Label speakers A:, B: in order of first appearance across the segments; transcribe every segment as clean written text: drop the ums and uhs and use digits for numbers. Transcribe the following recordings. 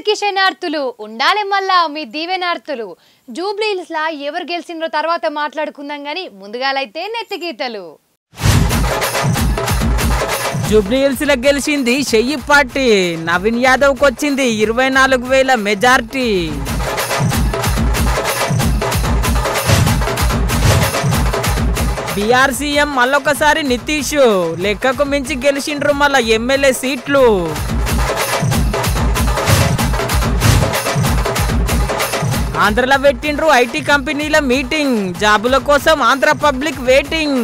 A: అందరికీ శనార్థులు ఉండాలి మళ్ళా మీ దీవెనార్థులు జూబ్లీ హిల్స్ లా ఎవరు గెలిచిండ్రో తర్వాత మాట్లాడుకుందాం గాని ముందుగాలైతే నెత్తిగీతలు
B: జూబ్లీ హిల్స్ లో గెలిచింది షెయ్యి పార్టీ నవీన్ యాదవ్ కు వచ్చింది 24,000 మెజారిటీ బీఆర్ సీఎం మళ్ళొకసారి నితీష్ లెక్కకు మించి గెలిచిండ్రు మళ్ళా ఎమ్మెల్యే సీట్లు ఆంధ్రలో పెట్టిండ్రు ఐటీ కంపెనీల మీటింగ్ జాబుల కోసం ఆంధ్ర పబ్లిక్ వెయిటింగ్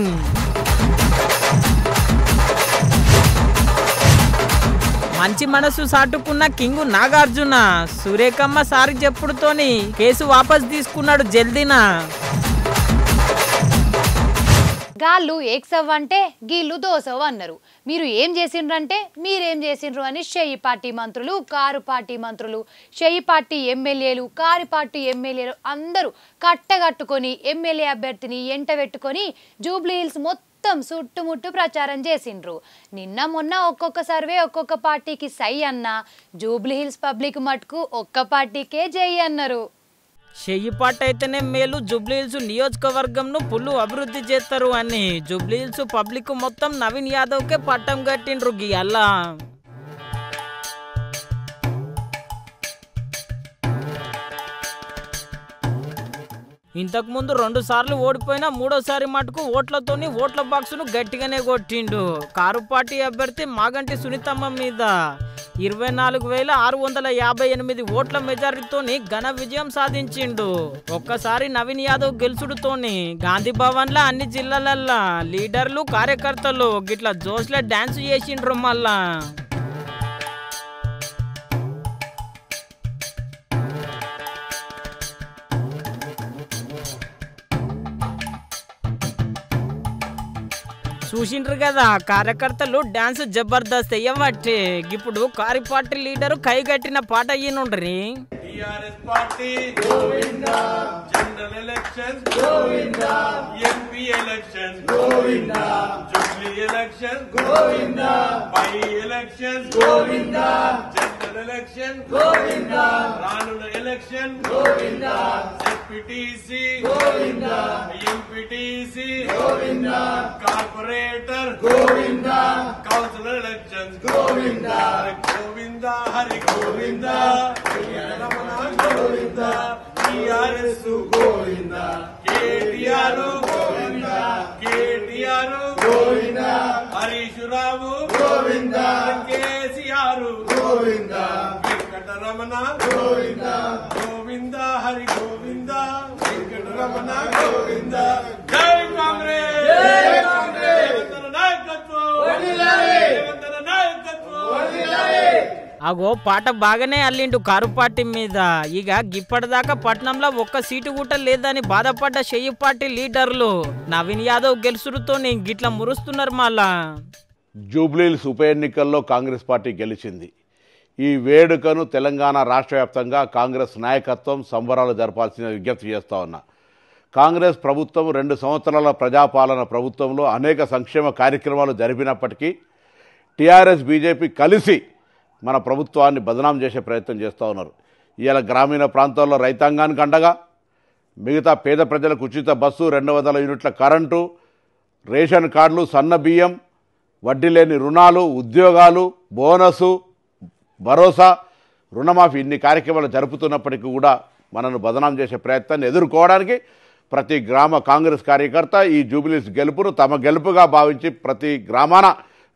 B: మంచి మనసు సాటుకున్న కింగ్ నాగార్జున సురేఖమ్మ సారి చెప్పుడుతోని కేసు వాపస్ తీసుకున్నాడు జల్దీనా
A: గాళ్ళు ఏక్సవ్ అంటే గీళ్ళు దోసవ్ అన్నారు మీరు ఏం చేసిండ్రంటే మీరేం చేసిండ్రు అని షెయ్యి పార్టీ మంత్రులు కారు పార్టీ మంత్రులు షెయ్యి పార్టీ ఎమ్మెల్యేలు కారు పార్టీ ఎమ్మెల్యేలు అందరూ కట్టగట్టుకొని ఎమ్మెల్యే అభ్యర్థిని ఎంట పెట్టుకొని జూబ్లీ హిల్స్ మొత్తం చుట్టుముట్టు ప్రచారం చేసిండ్రు నిన్న మొన్న ఒక్కొక్క సర్వే ఒక్కొక్క పార్టీకి సై అన్న జూబ్లీ హిల్స్ పబ్లిక్ మటుకు ఒక్క పార్టీకే జై అన్నారు
B: షెయ్యి పార్టీ అయితేనే మేలు జూబ్లీ హిల్స్ నియోజకవర్గంను పుల్లు అభివృద్ధి చేస్తారు అని జూబ్లీ హిల్స్ పబ్లిక్ మొత్తం నవీన్ యాదవ్ కే పట్టం కట్టిండ్రు గియల్లా ఇంతకు ముందు 2 సార్లు ఓడిపోయినా 3వసారి మటుకు ఓట్లతోని ఓట్ల బాక్సును గట్టిగానే కొట్టిండు కారు పార్టీ అభ్యర్థి మాగంటి సునీతమ్మ మీద 24,658 ఓట్ల మెజారిటీతోని ఘన విజయం సాధించిండు ఒక్కసారి నవీన్ యాదవ్ గెలుచుడుతోని గాంధీ భవన్ లా అన్ని జిల్లాలల్లా లీడర్లు కార్యకర్తలు గిట్లా జోష్లే డాన్స్ చేసిండ్రు మళ్ళా చూసిండ్రు కదా కార్యకర్తలు డాన్స్ జబర్దస్త్ అయ్యబట్టి ఇప్పుడు కారి పార్టీ లీడరు కైగట్టిన పాట అయ్యినుండ్రి
C: TRS party Govinda general elections Govinda MP elections Govinda jubilee elections Govinda పై elections Govinda general election Govinda రానున్న election Govinda SPTC Govinda MPTC Govinda corporator Govinda councillor elections Govinda Govinda Hari Govinda Govinda TRS Govinda KTR Govinda KTR Govinda Harish Rao Govinda KCR Govinda Venkataramana Govinda Govinda Hari Govinda Venkataramana Govinda జై కాంగ్రెస్ జై కాంగ్రెస్ నాయకత్వం
B: అగో పాట బాగానే అల్లిండు కారు పార్టీ మీద ఇక ఇప్పటిదాకా పట్నంలో ఒక్క సీటు కూడా లేదని బాధపడ్డ షెయ్యి పార్టీ లీడర్లు నవీన్ యాదవ్ గెలుసుడుతోని గిట్లా మురుస్తున్నారు మళ్ళా
D: జూబ్లీ హిల్స్ ఉప ఎన్నికల్లో కాంగ్రెస్ పార్టీ గెలిచింది ఈ వేడుకను తెలంగాణ రాష్ట్ర వ్యాప్తంగా కాంగ్రెస్ నాయకత్వం సంబరాలు జరపాల్సిన విజ్ఞప్తి చేస్తా ఉన్నా కాంగ్రెస్ ప్రభుత్వం 2 సంవత్సరాల ప్రజాపాలన ప్రభుత్వంలో అనేక సంక్షేమ కార్యక్రమాలు జరిపినప్పటికీ టీఆర్ఎస్ బీజేపీ కలిసి మన ప్రభుత్వాన్ని బదనాం చేసే ప్రయత్నం చేస్తూ ఉన్నారు ఇవాళ గ్రామీణ ప్రాంతాల్లో రైతాంగానికి అండగా మిగతా పేద ప్రజలకు ఉచిత బస్సు 200 యూనిట్ల కరెంటు రేషన్ కార్డులు సన్న బియ్యం వడ్డీ లేని రుణాలు ఉద్యోగాలు బోనసు భరోసా రుణమాఫీ ఇన్ని కార్యక్రమాలు జరుపుతున్నప్పటికీ కూడా మనను బదనాం చేసే ప్రయత్నాన్ని ఎదుర్కోవడానికి ప్రతి గ్రామ కాంగ్రెస్ కార్యకర్త ఈ జూబ్లీ హిల్స్ గెలుపును తమ గెలుపుగా భావించి ప్రతి గ్రామాన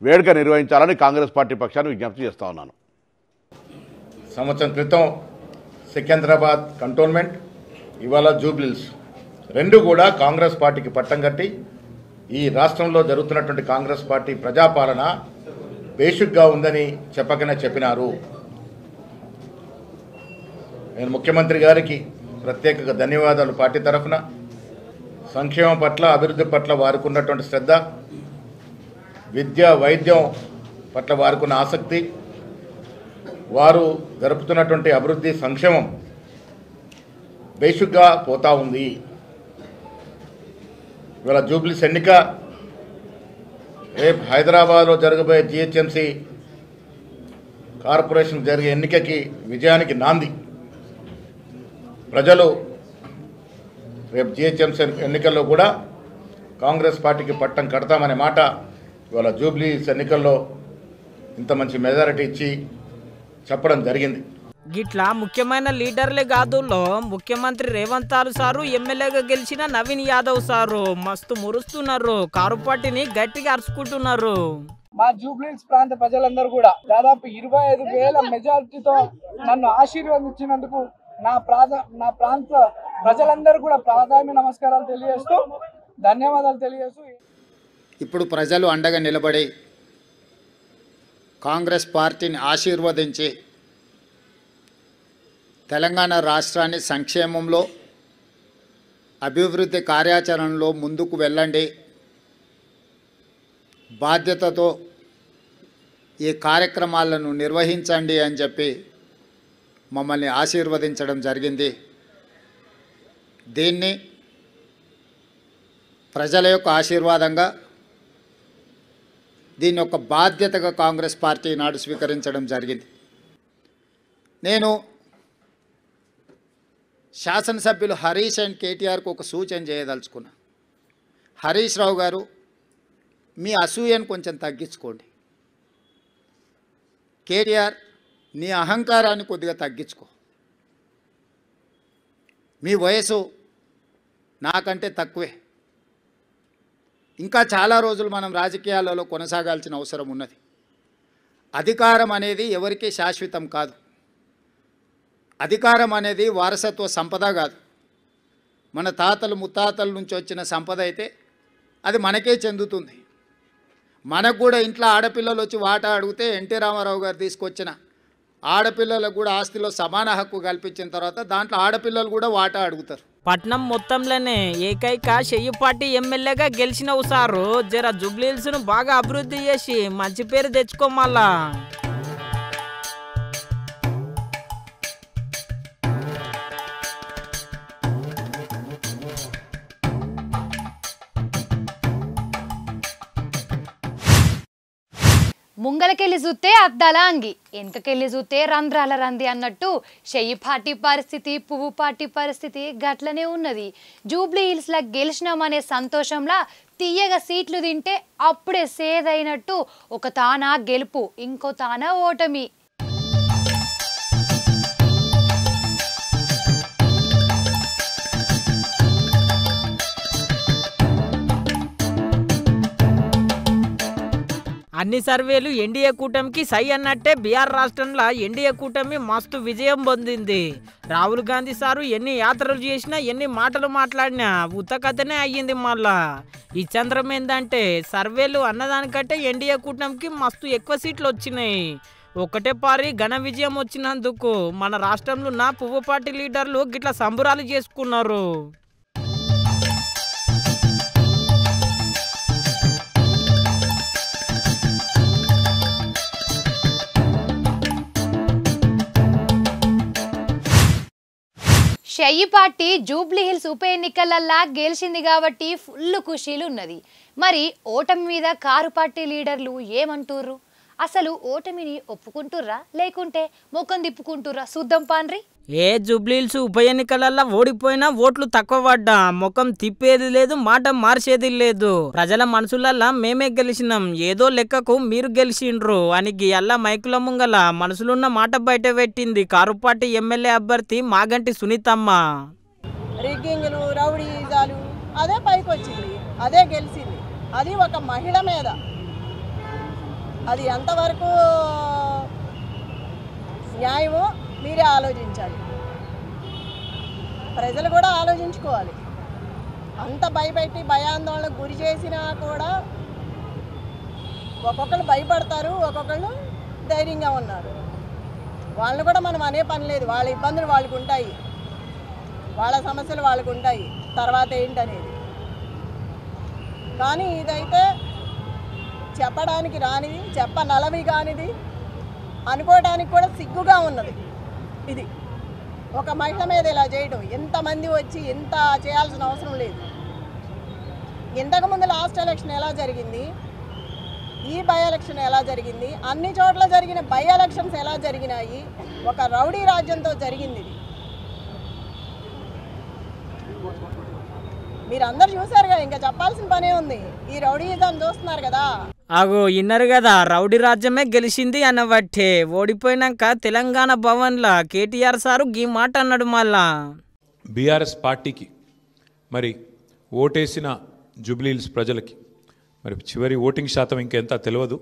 D: వేడుక నిర్వహించాలని కాంగ్రెస్ పార్టీ పక్షాన్ని విజ్ఞప్తి చేస్తా ఉన్నాను
E: సంవత్సరం క్రితం సికింద్రాబాద్ కంటోన్మెంట్ ఇవాళ జూబ్లీ హిల్స్ 2 కూడా కాంగ్రెస్ పార్టీకి పట్టం కట్టి ఈ రాష్ట్రంలో జరుగుతున్నటువంటి కాంగ్రెస్ పార్టీ ప్రజాపాలన బేసిక్గా ఉందని చెప్పకనే చెప్పినారు నేను ముఖ్యమంత్రి గారికి ప్రత్యేకంగా ధన్యవాదాలు పార్టీ తరఫున సంక్షేమం పట్ల అభివృద్ధి పట్ల వారికి ఉన్నటువంటి శ్రద్ధ విద్య వైద్యం పట్ల వారికి ఉన్న ఆసక్తి వారు జరుపుతున్నటువంటి అభివృద్ధి సంక్షేమం బేసిక్గా పోతా ఉంది ఇవాళ జూబ్లీ హిల్స్ ఎన్నిక రేపు హైదరాబాద్లో జరగబోయే జిహెచ్ఎంసీ కార్పొరేషన్ జరిగే ఎన్నికకి విజయానికి నాంది. ప్రజలు రేపు జిహెచ్ఎంసీ ఎన్నికల్లో కూడా కాంగ్రెస్ పార్టీకి పట్టం కడతామనే మాట ఇవాళ జూబ్లీ ఎన్నికల్లో ఇంత మంచి మెజారిటీ ఇచ్చి చెప్పడం జరిగింది.
B: గిట్లా ముఖ్యమైన లీడర్లే కాదులో ముఖ్యమంత్రి రేవంత్ సారు ఎమ్మెల్యేగా గెలిచిన నవీన్ యాదవ్ సారు మస్తు మురుస్తున్నారు. కారు పార్టీని గట్టిగా అరుచుకుంటున్నారు.
F: మా జూబ్లీహిల్స్ ప్రాంత ప్రజలందరూ కూడా దాదాపు 25,000 మెజారిటీతో నన్ను ఆశీర్వదించినందుకు నా ప్రాంత ప్రజలందరూ కూడా ప్రాధాన్య నమస్కారాలు తెలియజేస్తూ ధన్యవాదాలు తెలియజేస్తూ
G: ఇప్పుడు ప్రజలు అండగా నిలబడి కాంగ్రెస్ పార్టీని ఆశీర్వదించి తెలంగాణ రాష్ట్రాన్ని సంక్షేమంలో అభివృద్ధి కార్యాచరణలో ముందుకు వెళ్ళండి, బాధ్యతతో ఈ కార్యక్రమాలను నిర్వహించండి అని చెప్పి మమ్మల్ని ఆశీర్వదించడం జరిగింది. దీన్ని ప్రజల యొక్క ఆశీర్వాదంగా, దీన్ని ఒక బాధ్యతగా కాంగ్రెస్ పార్టీ నాడు స్వీకరించడం జరిగింది. నేను శాసనసభ్యులు హరీష్ అండ్ కేటీఆర్కు ఒక సూచన చేయదలుచుకున్నా. హరీష్ రావు గారు, మీ అసూయను కొంచెం తగ్గించుకోండి. కేటీఆర్, నీ అహంకారాన్ని కొద్దిగా తగ్గించుకో. మీ వయసు నాకంటే తక్కువే. ఇంకా చాలా రోజులు మనం రాజకీయాలలో కొనసాగాల్సిన అవసరం ఉన్నది. అధికారం అనేది ఎవరికీ శాశ్వతం కాదు. అధికారం అనేది వారసత్వ సంపద కాదు. మన తాతలు ముత్తాతల నుంచి వచ్చిన సంపద అయితే అది మనకే చెందుతుంది. మనకు కూడా ఇంట్లో ఆడపిల్లలు వచ్చి వాటా అడిగితే ఎన్టీ రామారావు గారు తీసుకొచ్చిన ఆడపిల్లలకు కూడా ఆస్తిలో సమాన హక్కు కల్పించిన తర్వాత దాంట్లో ఆడపిల్లలు కూడా వాటా అడుగుతారు.
B: పట్నం మొత్తంలోనే ఏకైక చెయ్యి పార్టీ ఎమ్మెల్యేగా గెలిచినవు సారు. జర జూబ్లీహిల్స్ను బాగా అభివృద్ధి చేసి మంచి పేరు తెచ్చుకోమల్లా.
A: ముంగలకెళ్ళి చూస్తే అద్దాల అంగి, వెనకకెళ్ళి చూస్తే రంధ్రాల రంది అన్నట్టు చెయ్యి పార్టీ పరిస్థితి, పువ్వు పార్టీ పరిస్థితి గట్లనే ఉన్నది. జూబ్లీహిల్స్లో గెలిచినామనే సంతోషంలా తీయగా సీట్లు తింటే అప్పుడే సేదైనట్టు ఒక తాన గెలుపు, ఇంకో తాన ఓటమి.
B: అన్ని సర్వేలు ఎన్డీఏ కూటమికి సై అన్నట్టే బీహార్ రాష్ట్రంలో ఎన్డీఏ కూటమి మస్తు విజయం పొందింది. రాహుల్ గాంధీ సారు ఎన్ని యాత్రలు చేసినా, ఎన్ని మాటలు మాట్లాడినా ఉత్తకథనే అయ్యింది. మళ్ళా ఈ చంద్రం ఏందంటే సర్వేలు అన్నదానికంటే ఎన్డీఏ కూటమికి మస్తు ఎక్కువ సీట్లు వచ్చినాయి. ఒకటే పారి ఘన విజయం వచ్చినందుకు మన రాష్ట్రంలో ఉన్న పువ్వు పార్టీ లీడర్లు గిట్లా సంబురాలు చేసుకున్నారు.
A: చెయ్యి పార్టీ జూబ్లీహిల్స్ ఉప ఎన్నికలల్లా గెలిచింది కాబట్టి ఫుల్ ఖుషీలు ఉన్నది. మరి ఓటమి మీద కారు పార్టీ లీడర్లు ఏమంటుర్రు? అసలు ఓటమిని ఒప్పుకుంటుర్రా లేకుంటే ముఖం తిప్పుకుంటుర్రా? చూద్దాం పాన్రి.
B: ఏ జూబ్లీహిల్స్ ఉప ఎన్నికలల్లో ఓడిపోయినా ఓట్లు తక్కువ పడ్డా ముఖం తిప్పేది లేదు, మాట మార్చేది లేదు. ప్రజల మనసులల్లా మేమే గెలిచినాం, ఏదో లెక్కకు మీరు గెలిచిండ్రు అని అల్లా మైకుల ముంగల మనసులున్న మాట బయట పెట్టింది కారు పార్టీ ఎమ్మెల్యే అభ్యర్థి మాగంటి సునీతమ్మ.
H: రిగ్గింగ్లు, రౌడీజాలు అదే పైకి వచ్చింది, అదే గెలిచింది. అది ఒక మహిళ మీద. అది ఎంతవరకు న్యాయమో మీరే ఆలోచించాలి. ప్రజలు కూడా ఆలోచించుకోవాలి. అంత భయపెట్టి భయాందోళనకు గురి చేసినా కూడా ఒక్కొక్కరు భయపడతారు, ఒక్కొక్కళ్ళు ధైర్యంగా ఉన్నారు. వాళ్ళని కూడా మనం అనే పని లేదు. వాళ్ళ ఇబ్బందులు వాళ్ళకు ఉంటాయి, వాళ్ళ సమస్యలు వాళ్ళకు ఉంటాయి, తర్వాత ఏంటనేది. కానీ ఇదైతే చెప్పడానికి రానిది, చెప్పనలవి కానిది, అనుకోవడానికి కూడా సిగ్గుగా ఉన్నది. ఇది ఒక మహిళ మీద ఇలా చేయడం, ఎంతమంది వచ్చి ఎంత చేయాల్సిన అవసరం లేదు. ఇంతకుముందు లాస్ట్ ఎలక్షన్ ఎలా జరిగింది? ఈ బై ఎలక్షన్ ఎలా జరిగింది, అన్ని చోట్ల జరిగిన బై ఎలక్షన్స్ ఎలా జరిగినాయి, ఒక రౌడీ రాజ్యంతో జరిగింది ఇది. మీరందరూ చూసారు కదా, ఇంకా చెప్పాల్సిన పనే ఉంది. ఈ రౌడీజం చూస్తున్నారు కదా.
B: అగో ఇన్నరు కదా, రౌడీ రాజ్యమే గెలిచింది అన్నబట్టే ఓడిపోయినాక తెలంగాణ భవన్లా కేటీఆర్ సారు గీ మాట అన్నాడు. మళ్ళా
I: బీఆర్ఎస్ పార్టీకి మరి ఓటేసిన జూబ్లీహిల్స్ ప్రజలకి మరి చివరి ఓటింగ్ శాతం ఇంకెంత తెలియదు,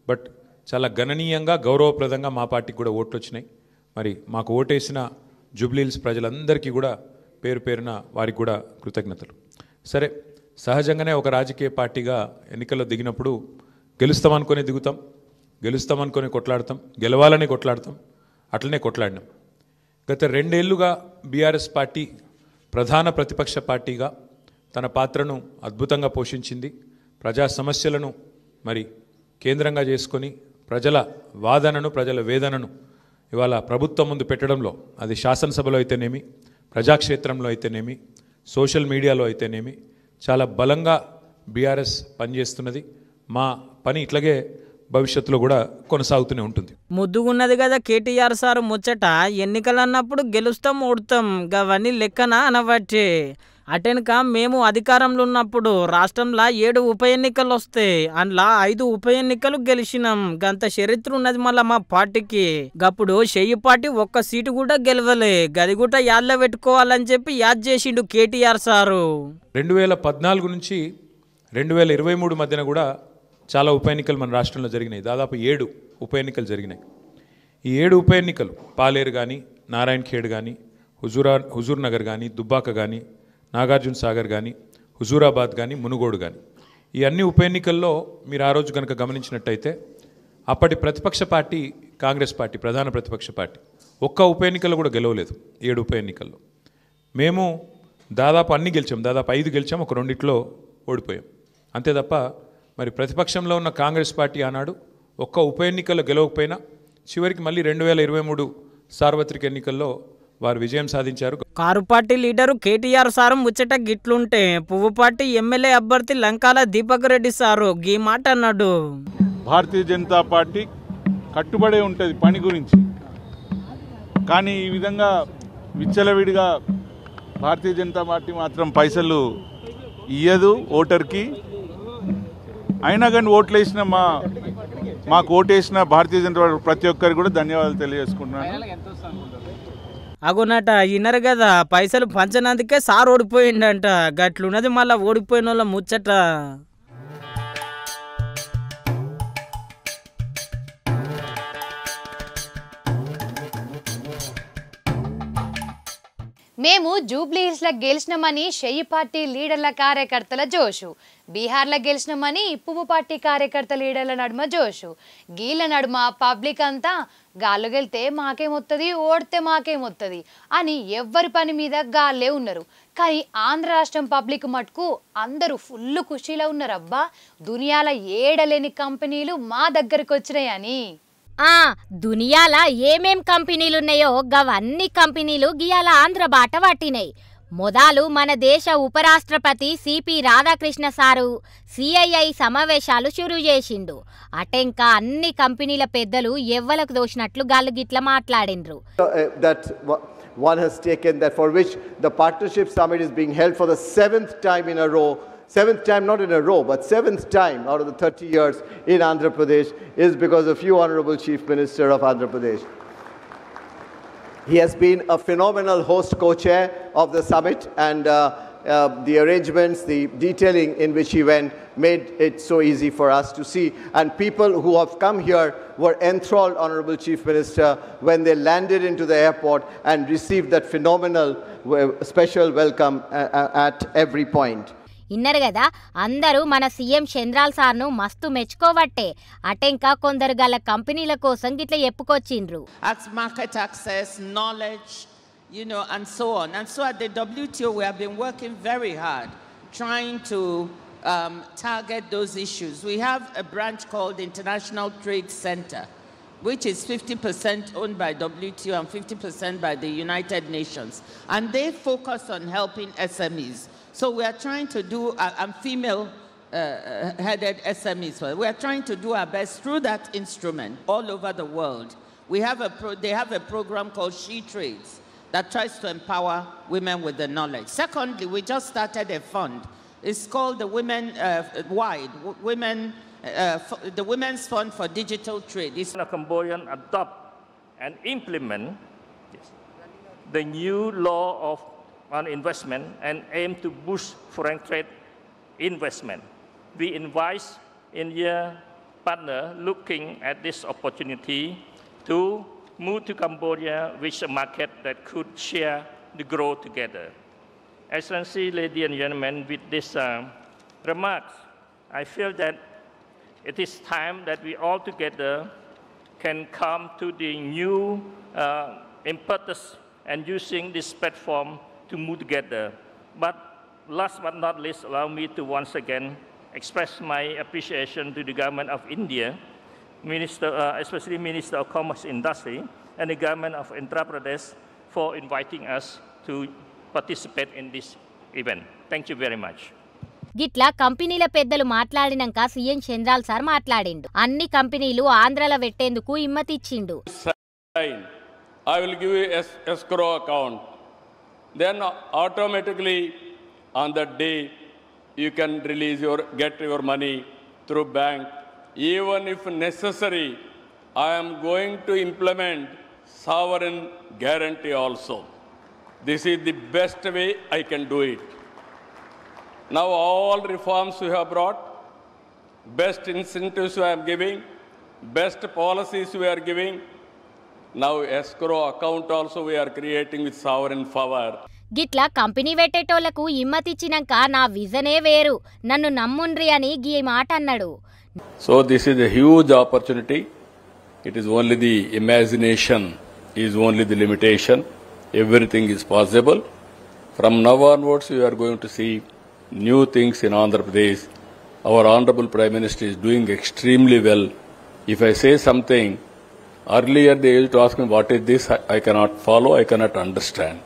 I: బట్ చాలా గణనీయంగా గౌరవప్రదంగా మా పార్టీకి కూడా ఓట్లు వచ్చినాయి. మరి మాకు ఓటేసిన జూబ్లీహిల్స్ ప్రజలందరికీ కూడా పేరు పేరున వారికి కూడా కృతజ్ఞతలు. సరే, సహజంగానే ఒక రాజకీయ పార్టీగా ఎన్నికల్లో దిగినప్పుడు గెలుస్తామనుకొని దిగుతాం, గెలుస్తామనుకొని కొట్లాడతాం, గెలవాలని కొట్లాడతాం, అట్లనే కొట్లాడినాం. గత 2 ఏళ్లుగా బీఆర్ఎస్ పార్టీ ప్రధాన ప్రతిపక్ష పార్టీగా తన పాత్రను అద్భుతంగా పోషించింది. ప్రజా సమస్యలను మరి కేంద్రంగా చేసుకొని ప్రజల వాదనను, ప్రజల వేదనను ఇవాళ ప్రభుత్వం ముందు పెట్టడంలో, అది శాసనసభలో అయితేనేమి, ప్రజాక్షేత్రంలో అయితేనేమి, సోషల్ మీడియాలో అయితేనేమి చాలా బలంగా బీఆర్ఎస్ పనిచేస్తున్నది. మా పని ఇట్లాగే భవిష్యత్తులో కూడా కొనసాగుతూనే ఉంటుంది.
B: ముద్దుగున్నది కదా కేటీఆర్ సారు ముచ్చట. ఎన్నికలు అన్నప్పుడు గెలుస్తాం ఓడతాం గవన్నీ లెక్కన అనబట్టి అటెనక మేము అధికారంలో ఉన్నప్పుడు రాష్ట్రంలో 7 ఉప ఎన్నికలు వస్తాయి, అందులో 5 ఉప ఎన్నికలు గెలిచినాం. గంత చరిత్ర ఉన్నది మళ్ళీ మా పార్టీకి. గప్పుడు చెయ్యి పార్టీ ఒక్క సీటు కూడా గెలవలే, గది కూడా యాడ్లో పెట్టుకోవాలని చెప్పి యాద్ చేసిండు కేటీఆర్ సారు.
I: 2014 నుంచి 2023 మధ్యన కూడా చాలా ఉప ఎన్నికలు మన రాష్ట్రంలో జరిగినాయి. దాదాపు 7 ఉప ఎన్నికలు జరిగినాయి. ఈ 7 ఉప ఎన్నికలు పాలేరు కానీ, నారాయణ ఖేడ్ కానీ, హుజూర్ నగర్ కానీ, దుబ్బాక కానీ, నాగార్జున సాగర్ కానీ, హుజూరాబాద్ కానీ, మునుగోడు కానీ, ఈ అన్ని ఉప ఎన్నికల్లో మీరు ఆ రోజు కనుక గమనించినట్టయితే అప్పటి ప్రతిపక్ష పార్టీ కాంగ్రెస్ పార్టీ, ప్రధాన ప్రతిపక్ష పార్టీ, ఒక్క ఉప ఎన్నికల్లో కూడా గెలవలేదు. 7 ఉప ఎన్నికల్లో మేము దాదాపు అన్ని గెలిచాం, దాదాపు 5 గెలిచాం, ఒక 2 ఓడిపోయాం అంతే తప్ప. మరి ప్రతిపక్షంలో ఉన్న కాంగ్రెస్ పార్టీ ఆనాడు ఒక్క ఉప ఎన్నికల్లో గెలవకపోయినా చివరికి మళ్ళీ 2023 సార్వత్రిక ఎన్నికల్లో వారు విజయం సాధించారు.
B: Car party leader KTR sir ముచ్చట గిట్లుంటే పువ్వు పార్టీ ఎమ్మెల్యే అభ్యర్థి లంకాల దీపక్ రెడ్డి సారు గీ మాట అన్నాడు.
J: భారతీయ జనతా పార్టీ కట్టుబడే ఉంటుంది పని గురించి, కానీ ఈ విధంగా విచ్చలవిడిగా భారతీయ జనతా పార్టీ మాత్రం పైసలు ఇయ్యదు ఓటర్కి. అయినా కానీ ఓట్లు వేసిన మాకు ఓటేసిన భారతీయ జనతా పార్టీ ప్రతి ఒక్కరికి కూడా ధన్యవాదాలు తెలియజేసుకుంటున్నాను.
B: అగునట ఇన్నరు కదా, పైసలు పంచనందుకే సార్ ఓడిపోయిండంట. గట్లున్నది మళ్ళీ ఓడిపోయిన వాళ్ళ ముచ్చట.
A: మేము జూబ్లీహిల్స్లో గెలిచినామని షెయ్యి పార్టీ లీడర్ల కార్యకర్తల జోషు, బీహార్లో గెలిచినామని పువ్వు పార్టీ కార్యకర్త లీడర్ల నడుమ జోషు. గీళ్ళ నడుమ పబ్లిక్ అంతా గాల్లో గెలితే మాకేమొస్తుంది, ఓడితే మాకేమొస్తుంది అని ఎవ్వరి పని మీద గాల్లే ఉన్నారు. కానీ ఆంధ్ర రాష్ట్రం పబ్లిక్ మటుకు అందరూ ఫుల్ ఖుషీలో ఉన్నారు. అబ్బా, దునియాల ఏడలేని కంపెనీలు మా దగ్గరికి వచ్చినాయని.
K: దునియాల ఏమేం కంపెనీలున్నాయో గవన్నీ కంపెనీలు గియాల ఆంధ్ర బాట పట్టినాయి. మొదలు మన దేశ ఉపరాష్ట్రపతి సిపి రాధాకృష్ణ సారు సిఐఐ సమావేశాలు షురూ చేసిండు. అటెంక అన్ని కంపెనీల పెద్దలు ఎవ్వలకు దోషినట్లు గాళ్ళు గిట్ల మాట్లాడిండ్రు.
L: One has taken that, for which the partnership summit is being held for the 7th time in a row. 7th time, not in a row, but 7th time out of the 30 years in Andhra Pradesh is because of you, Honorable Chief Minister of Andhra Pradesh. He has been a phenomenal host co-chair of the summit, and the arrangements, the detailing in which he went made it so easy for us to see. And people who have come here were enthralled, Honorable Chief Minister, when they landed into the airport and received that phenomenal special welcome at every point.
K: Inner కదా, అందరూ మన CM చంద్రాల్ సార్ను మస్తు మెచ్చుకోవట్టే. అటెంక కొందరు గల కంపెనీల కోసం గిట్ల చెప్పుకొచ్చిండ్రు.
M: Market access, knowledge, and so on. And so at the WTO, we have been working very hard trying to target those issues. We have a branch called the International Trade Center, which is 50% owned by WTO and 50% by the United Nations. And they focus on helping SMEs. So we are trying to do, and female headed SMEs. We are trying to do our best through that instrument all over the world. They have a program called She Trades that tries to empower women with the knowledge. Secondly, we just started a fund. It's called the the Women's Fund for Digital Trade.
N: Cambodian adopt and implement the new law on investment and aim to boost foreign trade investment. We invite India partner looking at this opportunity to move to Cambodia with a market that could share the growth together. Excellency, ladies and gentlemen, with these remarks, I feel that it is time that we all together can come to the new impetus and using this platform to move together. But last but not least, allow me to once again express my appreciation to the government of India, especially Minister of Commerce Industry, and the government of Andhra Pradesh for inviting us to participate in this event. Thank you very much.
K: గిట్లా కంపెనీల పెద్దలు మాట్లాడినాక CM చంద్రాల్ sir మాట్లాడిండు. అన్ని కంపెనీలు ఆంధ్రలో పెట్టేందుకు ఇమ్మతిచ్చిండు.
O: I will give you escrow account. Then automatically on that day you can get your money through bank. Even if necessary, I am going to implement sovereign guarantee also. This is the best way I can do it. Now all reforms we have brought, best incentives we are giving, best policies we are giving. Now escrow account also we are creating with sovereign power.
K: గిట్లా company పెట్టేటోళ్లకు ఇమ్మతిచ్చినాక నా విజనే వేరు, నన్ను నమ్ముండ్రి అని గీ మాట అన్నాడు.
O: So this is a huge opportunity. It is only the imagination is only the limitation. Everything is possible. From now onwards we are going to see new things in Andhra Pradesh. Our Honorable Prime Minister is doing extremely well. If I say something, earlier they used to ask me what is this, I cannot follow, I cannot understand.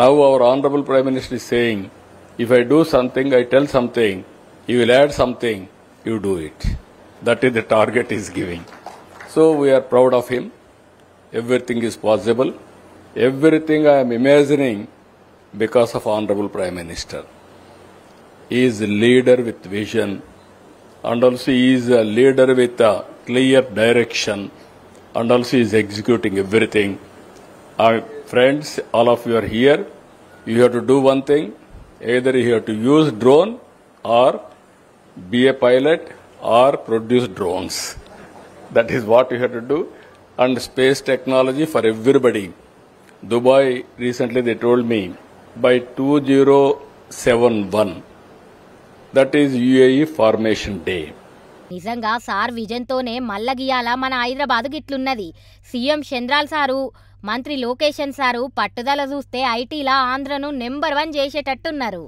O: Now our Honorable Prime Minister is saying, if I do something, I tell something, he will add something, you do it. That is the target he is giving. So we are proud of him. Everything is possible. Everything I am imagining because of Honorable Prime Minister. He is a leader with vision, and also he is a leader with a clear direction, and also he is executing everything. Friends, all of you are here. You have to do one thing. Either you have to use drone or be a pilot or produce drones. That is what you have to do. And space technology for everybody. Dubai, recently they told me, by 2071, that is UAE Formation Day.
K: నిజంగా sir విజన్తోనే మల్లగియాల మన Hyderabad గిట్లున్నది. CM చంద్రాల్ sir, మంత్రి location sir పట్టుదల చూస్తే ఐటీలా ఆంధ్రను number 1 చేసేటట్టున్నారు.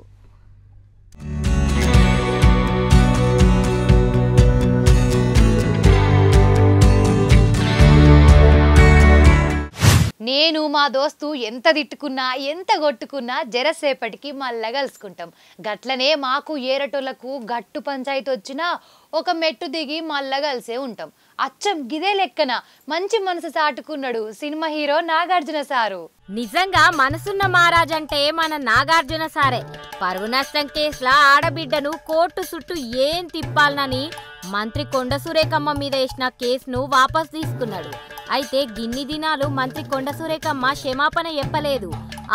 A: నేను మా దోస్తు ఎంత తిట్టుకున్నా ఎంత కొట్టుకున్నా జరసేపటికి మళ్ళా కలుసుకుంటాం. గట్లనే మాకు ఏరటోళ్లకు గట్టు పంచాయతీ వచ్చినా ఒక మెట్టు దిగి మళ్ళా కలిసే ఉంటాం. అచ్చం గిదే లెక్కన మంచి మనసు సాటుకున్నాడు సినిమా హీరో నాగార్జున సారు.
K: నిజంగా మనసున్న మహారాజ్ అంటే మన నాగార్జున సారే. పరువు నష్టం కేసులా ఆడబిడ్డను కోర్టు చుట్టూ ఏం తిప్పాలనని మంత్రి కొండ సురేఖమ్మ మీద వేసిన కేసును వాపస్ తీసుకున్నాడు. అయితే గిన్ని దినాలు మంత్రి కొండ సురేఖమ్మ క్షమాపణ చెప్పలేదు.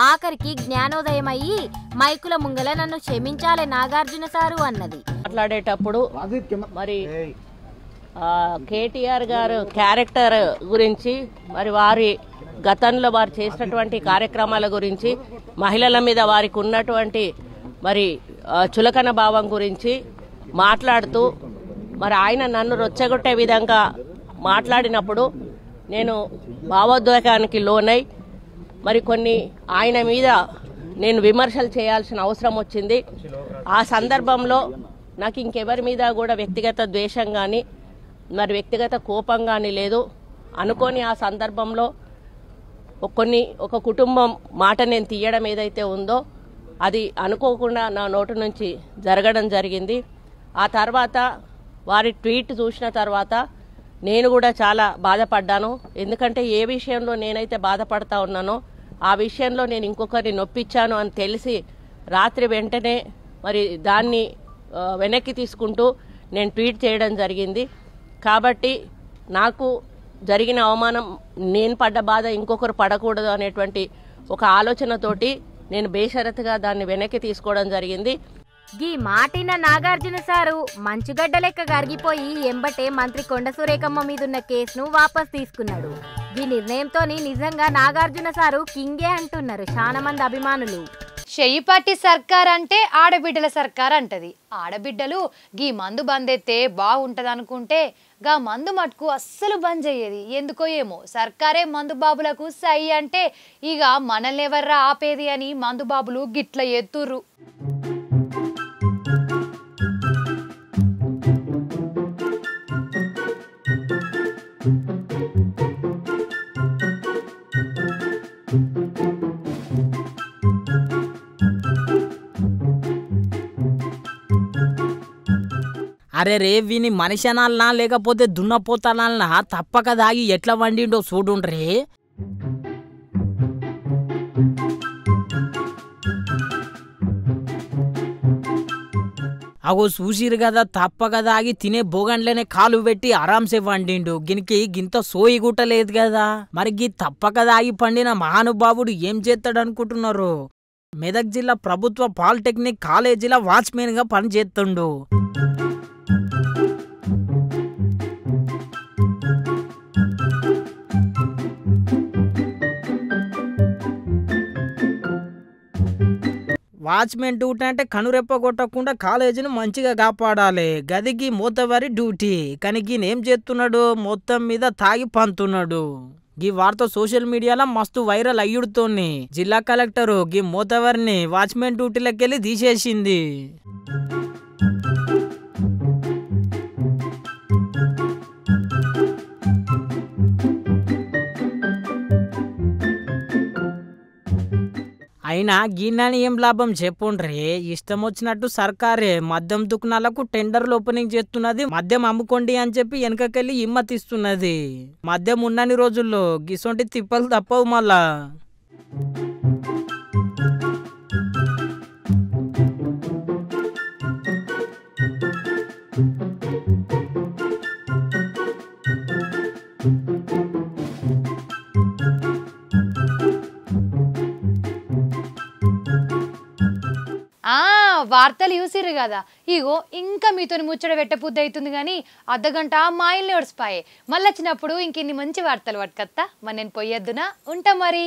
K: ఆఖరికి జ్ఞానోదయం అయ్యి మైకుల ముంగల నన్ను క్షమించాలే నాగార్జున సారు అన్నది.
P: మాట్లాడేటప్పుడు మరి కేటీఆర్ గారు క్యారెక్టర్ గురించి, మరి వారి గతంలో వారు చేసినటువంటి కార్యక్రమాల గురించి, మహిళల మీద వారికి ఉన్నటువంటి మరి చులకన భావం గురించి మాట్లాడుతూ మరి ఆయన నన్ను రొచ్చగొట్టే విధంగా మాట్లాడినప్పుడు నేను భావోద్వేగానికి లోనై మరి కొన్ని ఆయన మీద నేను విమర్శలు చేయాల్సిన అవసరం వచ్చింది. ఆ సందర్భంలో నాకు ఇంకెవరి మీద కూడా వ్యక్తిగత ద్వేషం కానీ మరి వ్యక్తిగత కోపం కానీ లేదు. అనుకోని ఆ సందర్భంలో ఒక కుటుంబం మాట నేను తీయడం ఏదైతే ఉందో అది అనుకోకుండా నా నోటి నుంచి జరగడం జరిగింది. ఆ తర్వాత వారి ట్వీట్ చూసిన తర్వాత నేను కూడా చాలా బాధపడ్డాను. ఎందుకంటే ఏ విషయంలో నేనైతే బాధపడతా ఉన్నానో ఆ విషయంలో నేను ఇంకొకరిని నొప్పించాను అని తెలిసి రాత్రి వెంటనే మరి దాన్ని వెనక్కి తీసుకుంటూ నేను ట్వీట్ చేయడం జరిగింది. కాబట్టి నాకు జరిగిన అవమానం, నేను పడ్డ బాధ ఇంకొకరు పడకూడదు అనేటువంటి ఒక ఆలోచనతోటి నేను బేషరతుగా దాన్ని వెనక్కి తీసుకోవడం జరిగింది.
K: గీ మాటిన నాగార్జున సారు మంచుగడ్డ లెక్క గరిగిపోయి ఎంబటే మంత్రి కొండ సురేఖమ్మ మీదున్న కేసును వాపస్ తీసుకున్నాడు. ఈ నిర్ణయంతో నిజంగా నాగార్జున సారు కింగే అంటున్నారు చాలా మంది అభిమానులు.
A: చెయ్యిపాటి సర్కార్ అంటే ఆడబిడ్డల సర్కార్ అంటది. ఆడబిడ్డలు గీ మందు బందెత్తే బాగుంటది అనుకుంటే గా మందు మటుకు అస్సలు బంద్ చెయ్యేది. ఎందుకో ఏమో సర్కారే మందు బాబులకు సై అంటే ఇక మనల్ని ఎవర్రా ఆపేది అని మందు బాబులు గిట్ల ఎత్తుర్రు.
B: అరే రే వీని మనిషి అనాలనా లేకపోతే దున్నపోతానన్నా తప్పక దాగి ఎట్లా వండిండో చూడుండ్రే. అగో చూసిరు కదా తప్పక దాగి తినే బోగండ్లనే కాలు పెట్టి ఆరాంసే వండిండు. గినికి గింత సోయి గుట్టలేదు కదా. మరి గీ తప్పక దాగి పండిన మహానుభావుడు ఏం చేస్తాడు అనుకుంటున్నారు? మెదక్ జిల్లా ప్రభుత్వ పాలిటెక్నిక్ కాలేజీలో వాచ్మెన్ గా పనిచేస్తుండు. వాచ్మెన్ డ్యూటీ అంటే కనురెప్ప కొట్టకుండా కాలేజీని మంచిగా కాపాడాలి. గదికి మూతవారి డ్యూటీ. కానీ ఈయన ఏం చేస్తున్నాడు? మొత్తం మీద తాగి పంతున్నాడు. ఈ వార్త సోషల్ మీడియాలో మస్తు వైరల్ అయ్యుడుతోని జిల్లా కలెక్టరు ఈ మూతవారిని వాచ్మెన్ డ్యూటీలోకి వెళ్ళి తీసేసింది. అయినా గిన్నెని ఏం లాభం చెప్పుండ్రే. ఇష్టం వచ్చినట్టు సర్కారే మద్యం దుకాణాలకు టెండర్లు ఓపెనింగ్ చేస్తున్నది. మద్యం అమ్ముకోండి అని చెప్పి వెనకకెళ్ళి ఇమ్మతిస్తున్నది. మద్యం ఉన్నన్ని రోజుల్లో గిసొంటి తిప్పలు తప్పవు మళ్ళా.
A: వార్తలు చూసిర్రు కదా. ఇగో ఇంకా మీతో ముచ్చట పెట్టబుద్ధి అవుతుంది కానీ అర్ధగంట మా ఇల్లు ఓడిసిపోయే. మళ్ళీ వచ్చినప్పుడు ఇంకిన్ని మంచి వార్తలు పట్టుకత్తా. మరి నేను పోయొద్దునా? ఉంటా మరి.